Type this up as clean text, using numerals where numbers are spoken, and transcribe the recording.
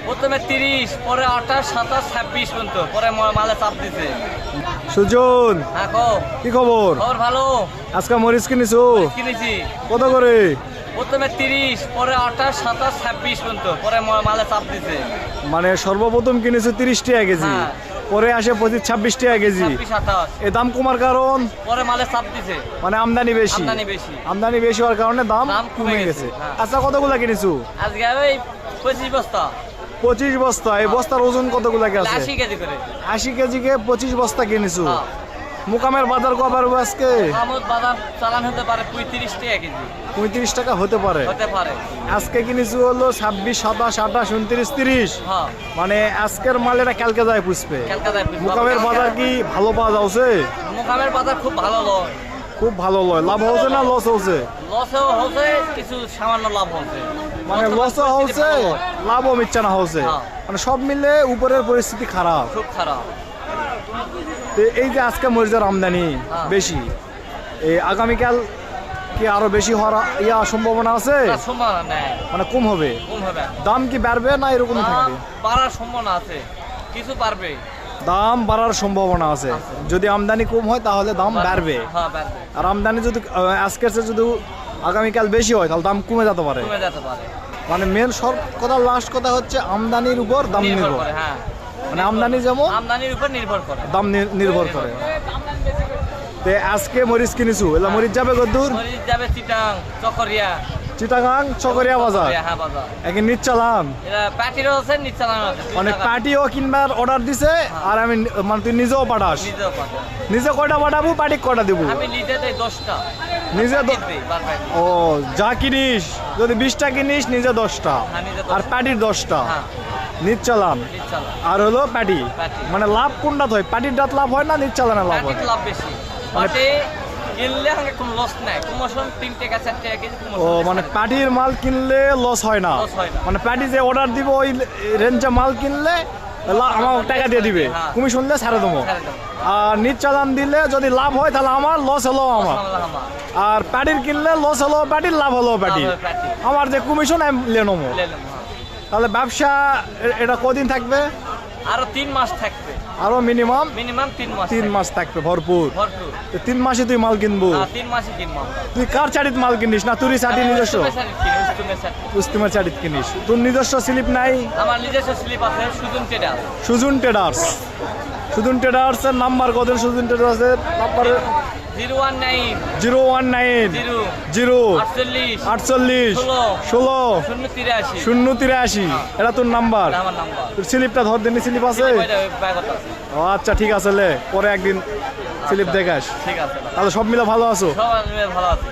প্রথমে 30, পরে 28, 27, 26 পর্যন্ত, পরে মালে চাপ দিছে। সুজন, হ্যাঁ কো, কি খবর? খবর ভালো। আজকে মরিচ কিনেছো কিনেছি কত করে? প্রথমে 30, পরে 28, 27, 26 পর্যন্ত, পরে মালে চাপ দিছে। মানে সর্বপ্রথম কিনেছো 30 টাকা কেজি, হ্যাঁ। পরে আসে 25-26 টাকা কেজি। 26, 28, এই দাম কমার কারণ পরে মালে চাপ দিছে। মানে আমদানি বেশি। আমদানি বেশি। আমদানি বেশি হওয়ার কারণে দাম দাম কমে গেছে। হ্যাঁ। আচ্ছা কতগুলা কিনেছো? আজকে ওই 25 বস্তা, 25 বস্তা। এই বস্তার ওজন কতগুলা আছে? 80 কেজি করে। 80 কেজিকে 25 বস্তা কিনেছো। হ্যাঁ। মোকামের বাজার কবার আজকে? আমদ বাজার চালান হতে পারে 35 টাকা কেজি, 35 টাকা হতে পারে। হতে পারে। আজকে কিনেছো হলো 26, 27, 28, 29, 30। হ্যাঁ, মানে আজকের মাল এটা কালকে যায় পুষবে। কলকাতায় মোকামের বাজার কি ভালো পাওয়া যাচ্ছে? মোকামের বাজার খুব ভালো লয়। খুব ভালো লয়। লাভ হচ্ছে না লস হচ্ছে? লসও হচ্ছে, কিছু সামান্য লাভ হচ্ছে। মানে লসও হচ্ছে, লাভও মিচ্ছে না হচ্ছে। হ্যাঁ। মানে সব মিলে উপরের পরিস্থিতি খারাপ। খুব খারাপ। তো এই যে আজকে মরিচের আমদানি হ্যাঁ। বেশি, এই আগামীকাল কি আরো বেশি হওয়ার সম্ভাবনা আছে? তার সম্ভাবনা নেই, মানে কম হবে? কম হবে। দাম কি বাড়বে না এরকমই দাম থাকবে? বাড়ার সম্ভাবনা আছে, কিছু পারবে। দাম বাড়ার সম্ভাবনা আছে। যদি আমদানি কম হয় তাহলে দাম বাড়বে। হ্যাঁ, বাড়বে। আর আমদানি যদি আজকের চেয়ে যদি আগামীকাল বেশি হয় তাহলে দাম কমে যেতে পারে। কমে যেতে পারে। মানে মেন সব কথা, লাস্ট কথা হচ্ছে আমদানির উপর দাম নির্ভর নির্ভর। করে। হ্যাঁ, মানে আমদানি যেমন আমদানির উপর নির্ভর করে। দাম নির্ভর করে। তে আজকে মরিচ কিনেছু, এলা মরিচ যাবে কদ্দূর? মরিচ যাবে চিটাং, চকরিয়া। চিটাগাং চকরিয়া বাজার। হ্যাঁ, বাজার। একে নিচ চালান। এরা প্যাটিরও আছে, নিচ চালানো আছে। মানে পার্টিও কিনবার অর্ডার দিছে, আর আমি মানে তুই নিজেও পাঠাস। নিজেও পাঠায়। নিজে কয়টা পাঠাবো, পার্টি কয়টা দিব? আমি নিজে দেই 10টা। নিজে দিই, বারবার দিই। ও যা কিনিস, যদি 20টা কিনিস নিজে 10টা, হ্যাঁ, নিজে আর 10টা। পার্টির 10টা। হ্যাঁ, নিচ চালান নিচ চালান। আর হলো পার্টি। পার্টি। মানে লাভ কোনটা হয়? পার্টির দাঁত লাভ হয় না নিচ চালানে লাভ হয়? প্যাটির লাভ বেশি। পাটে কিনলে আমাকে কোনো লস নাই। কুমোশন 3 টাকা 4 টাকা কেজি কুমোশন। ও মানে পার্টির মাল কিনলে লস হয় না? লস হয় না। মানে পার্টি যে অর্ডার দিব ওই রেঞ্জে মাল কিনলে আমার টাকা দিয়ে দিবে, হ্যাঁ। কমিশন দিয়ে ছাড়ে দেবো। ছেড়ে দেবো। আর নিচ চালান দিলে যদি লাভ হয় তাহলে আমার, লস হলো আমার। আমার আর পার্টির কিনলে লস হলো পার্টির, লাভ হলো পার্টির। লাভ হয় পার্টির। আমার যে কমিশন আমি লে নেবো। লেলাম, হ্যাঁ। তাহলে ব্যবসা এটা কদিন থাকবে? আরো 3 মাস থাকবে। আরো মিনিমাম মিনিমাম 3 মাস। 3 মাস থাকবে ভরপুর। ভরপুর। 3 মাসে তুই মাল কিনবো? 3 মাসে কিনবো আমরা। তুই কার চারিত মাল কিনিস না তুই চাটি নিজস্ব? উস্তুমের শাড়ি। উস্তিমার চারিত কিনিস? তোর নিজস্ব স্লিপ নাই? আমার নিজস্ব স্লিপ আছে, Sujan trader. Sujan traders. Sujan traders এর নাম্বার কত? সুজন ট্রেডার্স এর নাম্বার 019 019 0 0 48 48 16 083 083। এটা তোর নাম্বার? আমার নাম্বার। তোর স্লিপটা ধর দিনি, স্লিপ আছে? ব্যাগত আছে। ও আচ্ছা ঠিক আছে, লে পরে একদিন স্লিপ দেখাস। ঠিক আছে। তাহলে সব মিলে ভালো আছো? সবাই মিলে ভালো আছে।